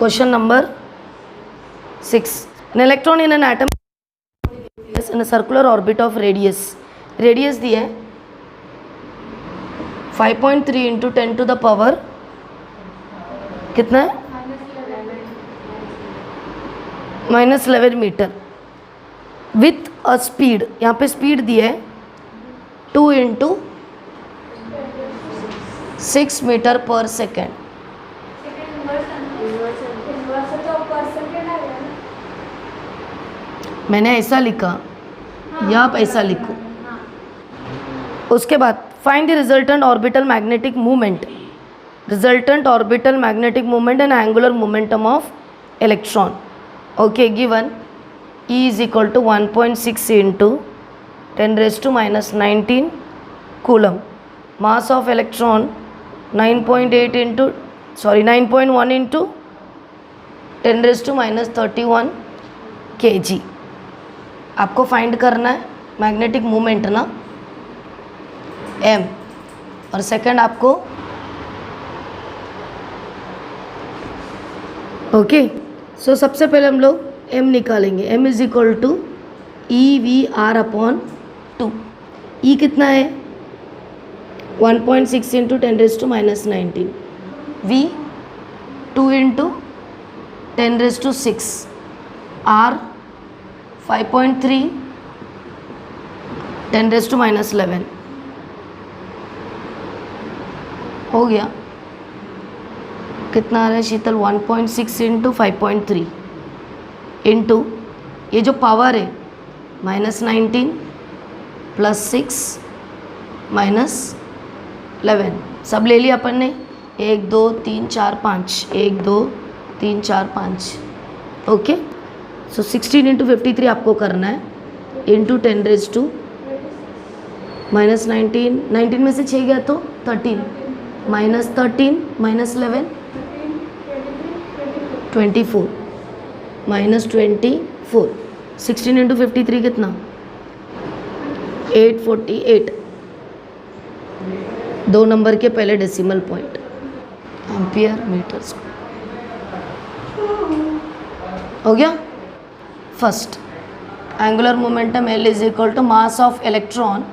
Question number 6. An electron in an atom is in a circular orbit of radius दी है 5.3 into 10 to the power कितना है -11 metre with a speed, यहाँ पे speed दी है 2 into 6 metre पर second. मैंने ऐसा लिखा या आप ऐसा लिखो। उसके बाद find the resultant orbital magnetic movement, resultant orbital magnetic movement and angular momentum of electron. Okay, given E is equal to 1.6 into 10 raised to minus 19 coulomb. Mass of electron 9.1 into 10 raised to minus 31 kg। आपको find करना है magnetic movement ना m, और second आपको okay. So सबसे पहले हम लोग m निकालेंगे। m is equal to EVR upon 2। E कितना है 1.6 into 10 raise to minus 19, V 2 into 10 raise to 6, R 5.3 10 raise to minus 11। हो गया, कितना आ रहा है शीतल 1.6 इंटू 5.3 इंटू ये जो पावर है -19 प्लस 6 माइनस 11, सब ले लिया अपन ने। 1 2 3 4 5, 1 2 3 4 5। ओके, सो 16 इंटू 53 आपको करना है इंटू 10 रेज टू माइनस 19 में से 6 गया तो 13, माइनस 13 माइनस 11 24, माइनस 24। 16 इंटू 53 कितना 848, 2 नंबर के पहले decimal point, ampere metre square. हो गया। First angular momentum L is equal to mass of electron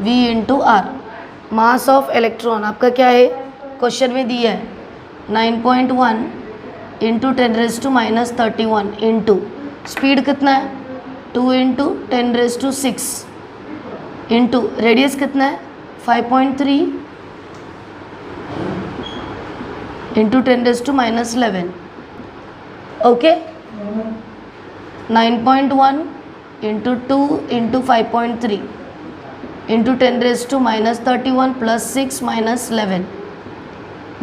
V into R। Mass of electron आपका क्या है, क्वेश्चन में दिया है 9.1 into 10 raise to minus 31 into speed कितना है 2 into 10 raise to 6 into radius कितना है 5.3 into 10 raise to minus 11। Okay, 9.1 into 2 into 5.3 into 10 raise to minus 31 plus 6 minus 11।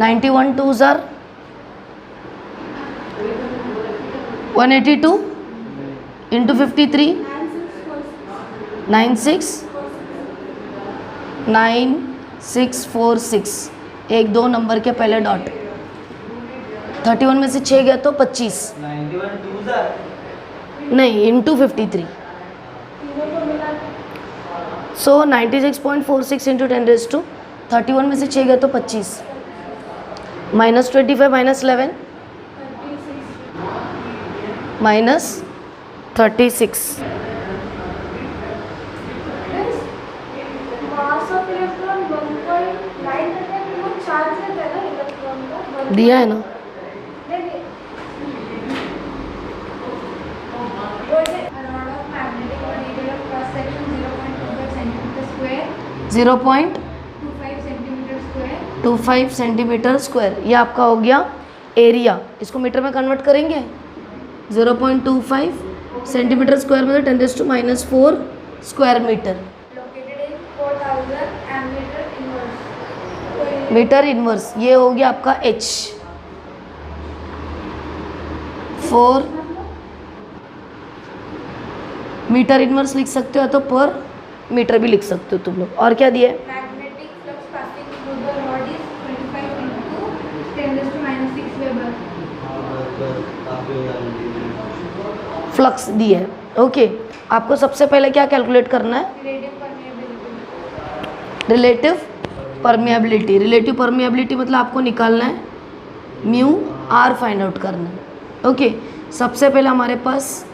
91 2s are 182 into 53 9646, 1 2 number के पहले डॉट। 31 में से 6 गया तो 25, 91 2s are नहीं into 53। So 96.46 into 10 raise to 31 में से 6 गया तो 25, माइनस 25 माइनस 11 माइनस 36। दिया है ना, जीरो पॉइंट 25 सेंटीमीटर स्क्वायर। ये आपका हो गया एरिया। इसको मीटर में कन्वर्ट करेंगे 0.25 सेंटीमीटर स्क्वायर में 10 raise to minus 4 square metre. Metre inverse ये हो गया आपका H 4 मीटर इनवर्स लिख सकते हो तो पर मीटर भी लिख सकते हो तुम लोग। और क्या दिया है, magnetic flux passing through the rod is 25 into 10 raised to minus 6 weber. Flux दिया है। ओके, आपको सबसे पहले क्या कैलकुलेट करना है, रिलेटिव परमिएबिलिटी। रिलेटिव परमिएबिलिटी मतलब आपको निकालना है म्यू आर फाइंड आउट करना है। ओके, सबसे पहले हमारे पास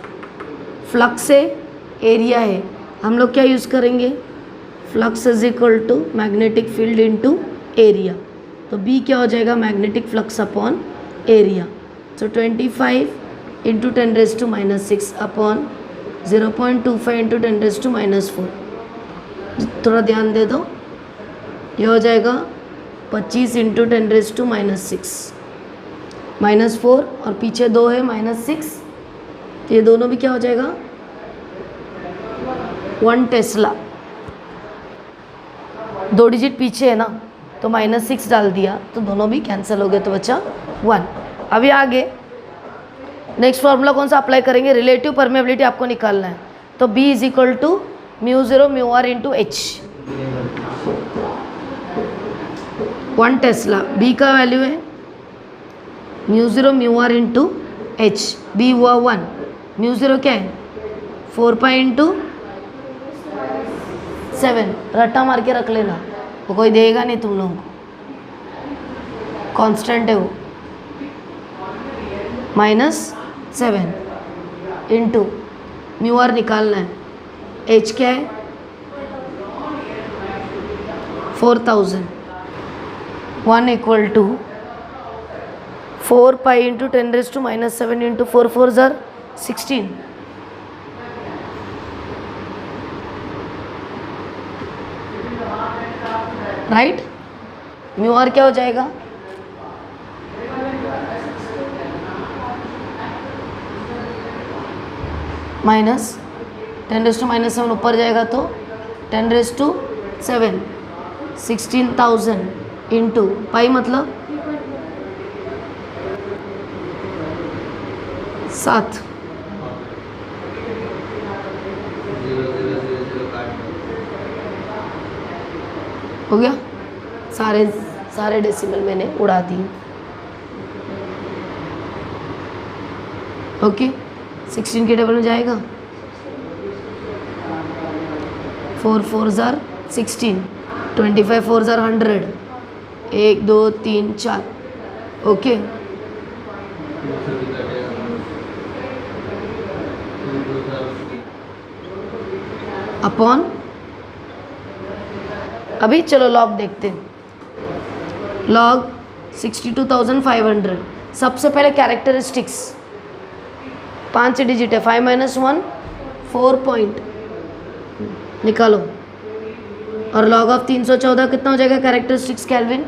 फ्लक्स है, एरिया है, हम लोग क्या यूज़ करेंगे, flux is equal to magnetic field into area. तो बी क्या हो जाएगा, magnetic flux upon area. So 25 into 10⁻⁻⁶ upon 0.25 into 10⁻⁻⁴। थोड़ा ध्यान दे दो, ये हो जाएगा 25 इंटू 10⁻⁻⁶ -4 और पीछे 2 है -6, तो ये दोनों भी क्या हो जाएगा 1 टेस्ला। 2 डिजिट पीछे है ना, तो -6 डाल दिया तो दोनों भी कैंसिल हो गए, तो बचा 1। अभी आगे नेक्स्ट फॉर्मूला कौन सा अप्लाई करेंगे, रिलेटिव परमेबिलिटी आपको निकालना है। तो B is equal to μ0 μr into H, 1 tesla. B का वैल्यू है μ0 μr इंटू H, B हुआ 1, μ0 क्या है 4 पाई इंटू 7, रट्टा मार के रख लेना, वो कोई देगा नहीं तुम लोगों को, कांस्टेंट है वो, -7 इंटू μr निकालना है, H क्या है 4000, 1 equal to 4 pi into 10⁻⁷ into 4 4 ज़र 16, राइट। μr क्या हो जाएगा -10⁻⁷ ऊपर जाएगा तो 10⁻⁷, 16,000 इंटू पाई मतलब 7, हो गया। सारे डेसिमल मैंने उड़ा दिए। ओके, 16 के टेबल में जाएगा, 4 4 ज़र 16, 25 4 ज़र 100, 1 2 3 4, ओके। अपॉन, अभी चलो लॉग देखते हैं, लॉग 62,500। सबसे पहले कैरेक्टरिस्टिक्स 5 डिजिट है, 5 - 1 4 पॉइंट निकालो, और लॉग ऑफ 314 कितना हो जाएगा कैरेक्टरिस्टिक्स केल्विन।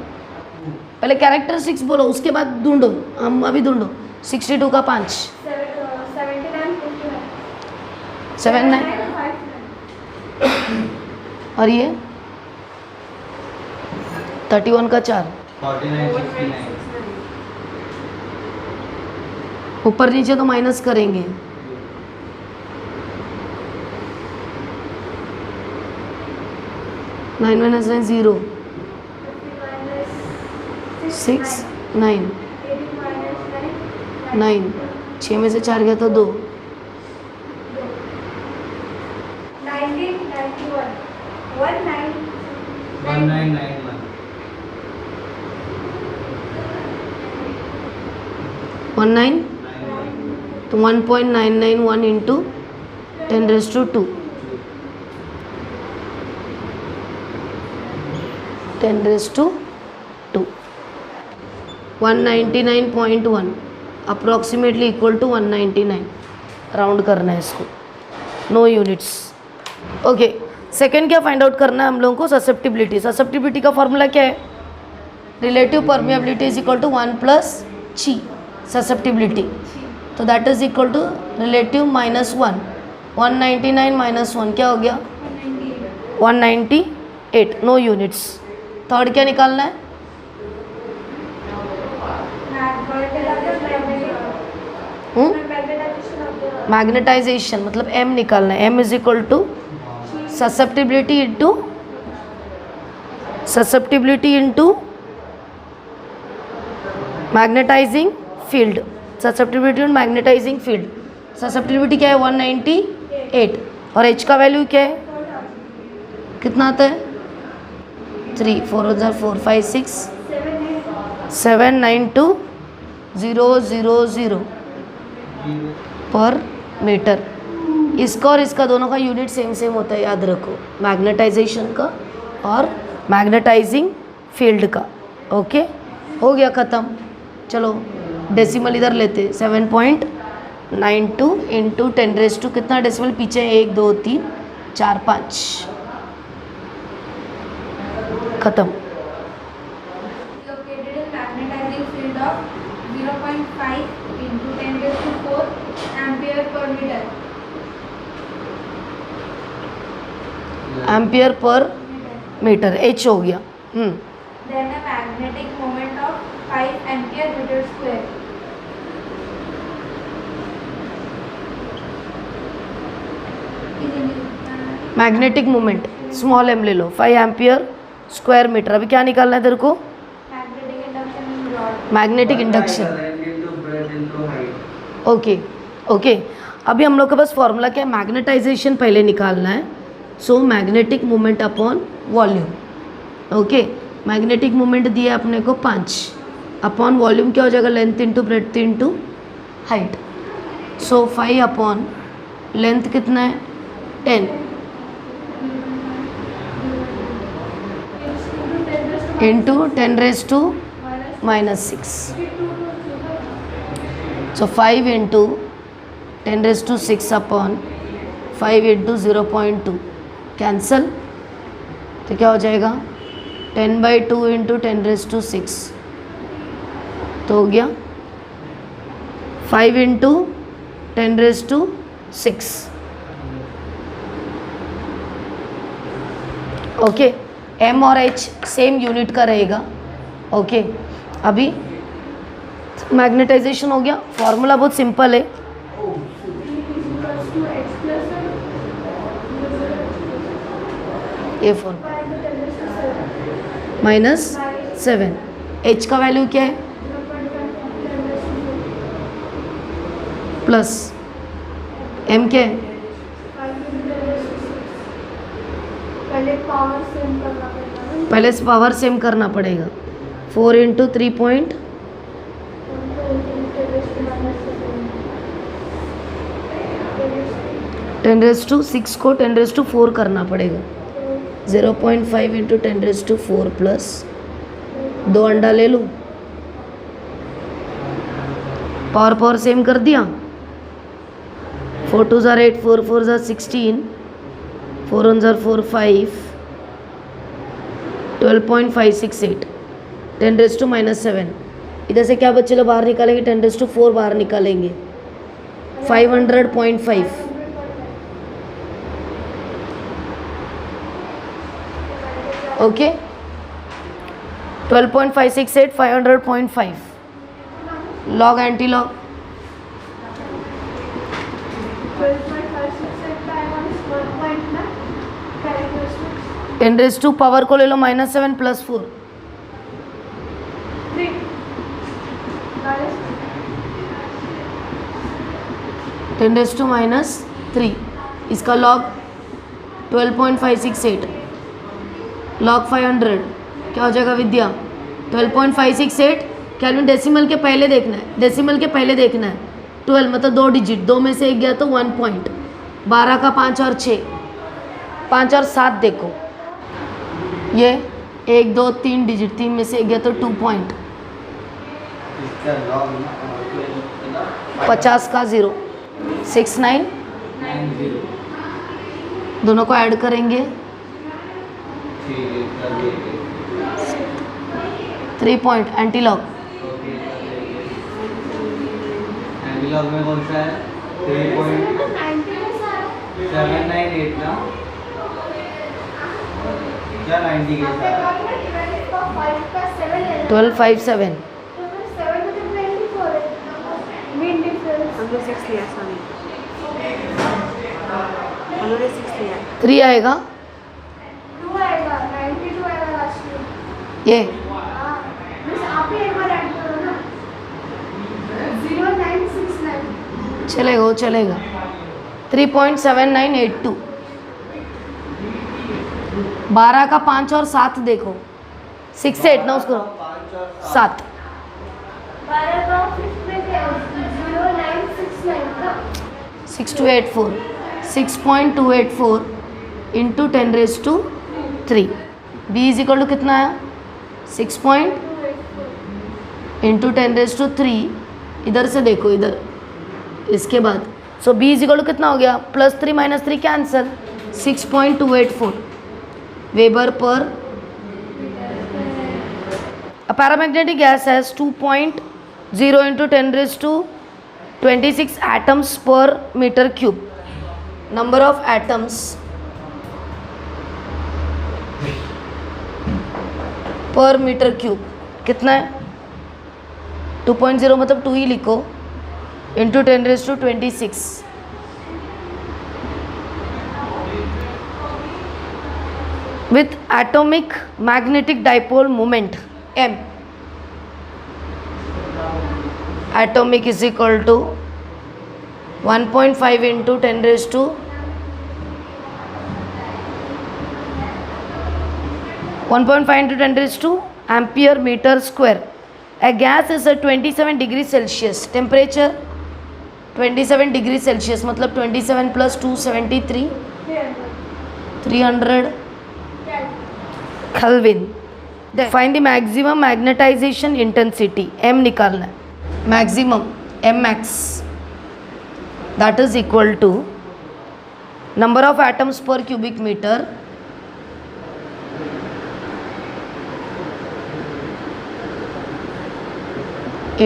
पहले कैरेक्टरिस्टिक्स बोलो, उसके बाद ढूंढो, हम अभी ढूंढो। 62 का 5 79, और ये 31 का 4, 4969, ऊपर नीचे तो माइनस करेंगे, नाइन माइनस 9 0, 6 9 9, 6 में से 4 गया तो 2, 1991, 1991, 19, तो 1.991 into 10⁻², 10⁻², 199.1 approximately equal to 199, round करना है इसको, नो यूनिट्स। ओके, सेकेंड क्या फाइंड आउट करना है हम लोगों को, ससेप्टिबिलिटी। ससेप्टिबिलिटी का फॉर्मूला क्या है, relative permeability is equal to 1 + chi, susceptibility, तो that is equal to relative -1, 199 - 1 क्या हो गया 198, नो यूनिट्स। थर्ड क्या निकालना है, मैग्नेटाइजेशन, मतलब m निकालना है, m is equal to susceptibility into magnetising field, susceptibility और मैग्नेटाइजिंग फील्ड। ससेप्टिबिलिटी क्या है 198, और h का वैल्यू क्या है, कितना आता है 3 4 4 5 6 7 9 2 000 पर मीटर। इसका और इसका दोनों का यूनिट सेम सेम होता है, याद रखो, मैग्नेटाइजेशन का और मैग्नेटाइजिंग फील्ड का। ओके, हो गया ख़त्म। चलो डेसिमल इधर लेते, 7.92 इंटू 10⁻⁴ कितना डेसिमल पीछे, 1 2 3 4 5, ख़त्म। Located in magnetizing field of 0.5 into 10⁻⁴ ampere per meter. Ampere per metre, H हो गया। Then a magnetic moment of 5 ampere meter square. Magnetic moment small m ले लो, 5 एम्पियर स्क्वायर मीटर। अभी क्या निकालना है तेरे को? Magnetic induction in rod. Magnetic induction. Length into breadth into height. Okay okay, अभी हम लोग के पास फॉर्मूला क्या है? मैग्नेटाइजेशन पहले निकालना है। So magnetic moment upon volume. Okay, magnetic moment दिया है अपने को 5, अपॉन वॉल्यूम क्या हो जाएगा? Length into breadth into height. So 5 upon length कितना है? 10 into 10⁻⁻⁶। So 5 into 10⁻⁶ upon 5 into 0.2 cancel, तो क्या हो जाएगा? 10/2 इंटू 10⁻⁶, तो हो गया 5 इंटू 10⁻⁶। ओके, m और h सेम यूनिट का रहेगा। ओके, अभी मैग्नेटाइजेशन हो गया। फॉर्मूला बहुत सिंपल है, ये -7। h का वैल्यू क्या है? प्लस m क्या है? पहले पावर सेम करना पड़ेगा। 4 इंटू 3. 10⁻⁶ को 10⁻⁴ करना पड़ेगा। 0.5 इंटू 10⁻⁴ प्लस 2 अंडा ले लूँ, पावर सेम कर दिया। 4 2 ज़ार 8, 4 4 ज़ार 16, 4 1 ज़ार 4 5, 12.568, 10⁻⁻⁷। इधर से क्या बच्चे लोग बाहर निकालेंगे? 10⁻⁴ बाहर निकालेंगे, 500.5। Okay, 12.568 500.5 log anti log 10⁻⁴ power को ले लो -7 प्लस 4, 10⁻⁻3। इसका लॉग 12.568 लॉग 500 क्या हो जाएगा विद्या? 12.568। कैलविन डेसिमल के पहले देखना है, डेसिमल के पहले देखना है। 12 मतलब 2 डिजिट, 2 में से 1 गया तो 1 पॉइंट। 12 का 5 और 6, 5 और 7 देखो, ये 1 2 3 डिजिट, 3 में से 1 गया तो 2 पॉइंट। 50 का 0, 6990 दोनों को ऐड करेंगे, 3 point. Anti log anti log में कौन सा है? 3.798 ना, क्या 90 के साथ 1257। हमने 6 लिया, सॉरी, हमने 6 लिया। 3 आएगा ये, चलेगा वो चलेगा। 3.7982, 12 का 5 और 7 देखो, 6 8 ना, उसको 7 पैराग्राफ में 0969 का 6284 6.284 into 10⁻³ B is equal to कितना आया 6 इंटू 10⁻³ इधर से देखो इधर इसके बाद सो बी इज इक्वल टू कितना हो गया +3 - 3 कैंसल 6.284 वेबर पर A paramagnetic gas has 2.0 into 10⁻26 atoms per meter cube. Number of atoms per meter cube कितना है 2.0 मतलब 2 ही लिखो into 10⁻26 with atomic magnetic dipole moment m atomic is equal to 1.5 into 10⁻² ampere meter square. A gas is at 27 degrees Celsius. Temperature 27 degrees Celsius मतलब 27 + 273 300 Kelvin. Find the maximum magnetization intensity. M निकालना है. Maximum Mmax that is equal to number of atoms per cubic meter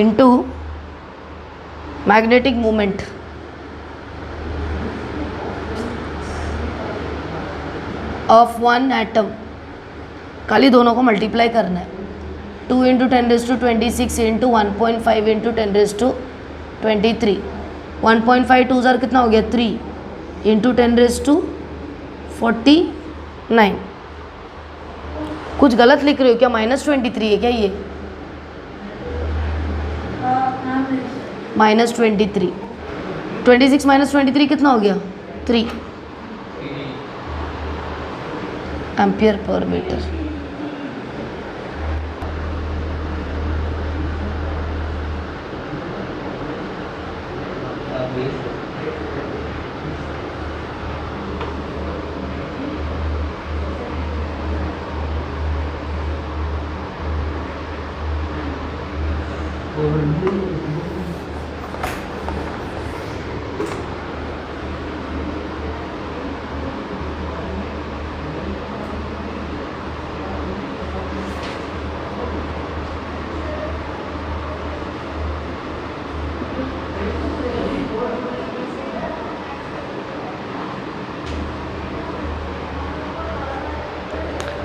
into magnetic moment of one atom. खाली दोनों को multiply करना है 2 into 10⁻26 into 1.5 into 10⁻23 1.5 2 ज़र कितना हो गया 3 इंटू 10⁻49 कुछ गलत लिख रहे हो क्या -23 है क्या ये -23 26 - 23 कितना हो गया 3 एम्पियर पर मीटर.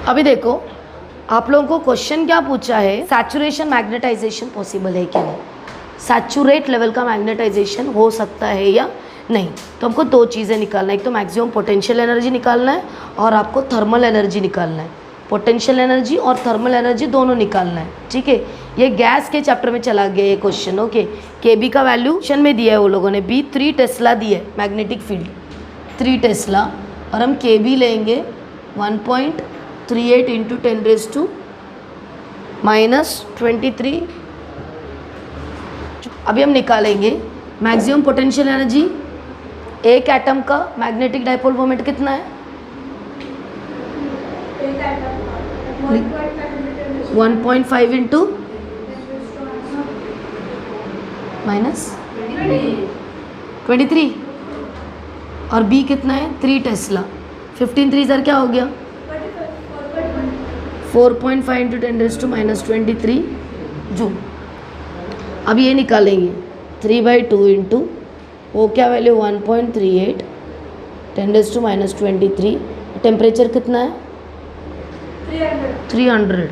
अभी देखो आप लोगों को क्वेश्चन क्या पूछा है सैचुरेशन मैग्नेटाइजेशन पॉसिबल है क्या नहीं सैचुरेट लेवल का मैग्नेटाइजेशन हो सकता है या नहीं. तो हमको दो चीज़ें निकालना है एक तो मैक्सिमम पोटेंशियल एनर्जी निकालना है और आपको थर्मल एनर्जी निकालना है. पोटेंशियल एनर्जी और थर्मल एनर्जी दोनों निकालना है. ठीक है ये गैस के चैप्टर में चला गया ये क्वेश्चन. ओके केबी का वैल्यू क्वेश्चन में दिया है वो लोगों ने बी 3 टेस्ला दिया है मैग्नेटिक फील्ड 3 टेस्ला और हम केबी लेंगे 1.38 इंटू 10⁻23. अभी हम निकालेंगे मैक्सिमम पोटेंशियल एनर्जी एक एटम का मैग्नेटिक डाइपोल मोमेंट कितना है 1.5 इंटू -23 और बी कितना है 3 टेस्ला 15 3 ज़र क्या हो गया 4.5 इंटू 10⁻23 जूल. अब ये निकालेंगे 3/2 इंटू वो क्या वैल्यू 1.38 10⁻23 टेम्परेचर कितना है 300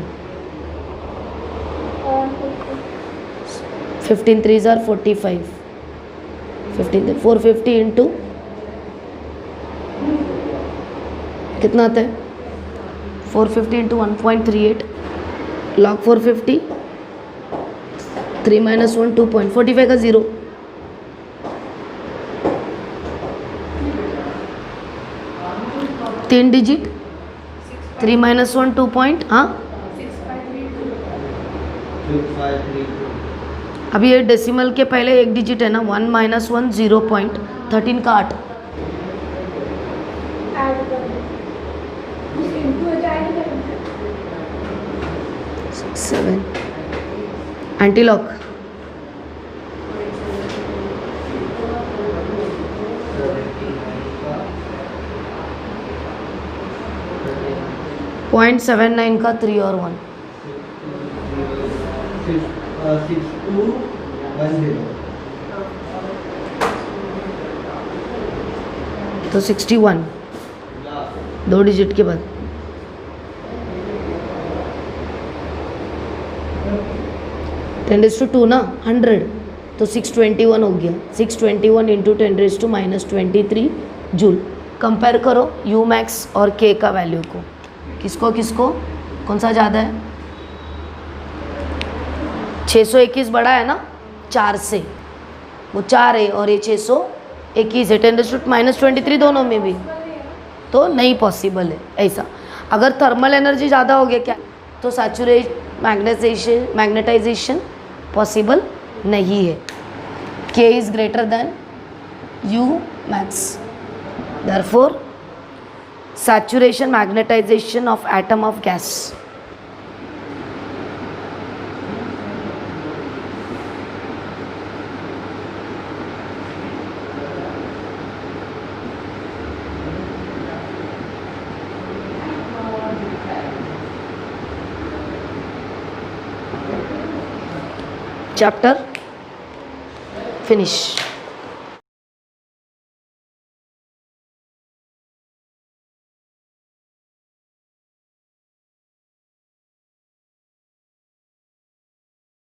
15 3 ज़र 45 15 450 इंटू कितना आता है 450 इंटू 1.38 log 450 3 - 1 2.45 का 0 3 डिजिट 3 - 1 2 पॉइंट हाँ 6532 अभी ये डेसिमल के पहले एक डिजिट है ना, 1 - 1 0.13 का 8, ऐड कर दो, उस इंटू हो जाएगा 7 एंटी लॉक, .79 का 3 और 1, 6210. तो 61 दो डिजिट के बाद, टेन रेज टू 2 ना 100, तो 621 हो गया। 621 इंटू 10⁻⁻23 जूल। कंपेयर करो यू मैक्स और के का वैल्यू को, किसको किसको कौन सा ज़्यादा है? 621 बड़ा है ना 4 से, वो 4 है और ये 621 है, 10⁻⁻23 दोनों में भी, तो नहीं पॉसिबल है ऐसा। अगर थर्मल एनर्जी ज़्यादा हो गया क्या, तो मैग्नेटाइजेशन पॉसिबल नहीं है। के is greater than you max, therefore saturation magnetization of atom of gas. Chapter finish.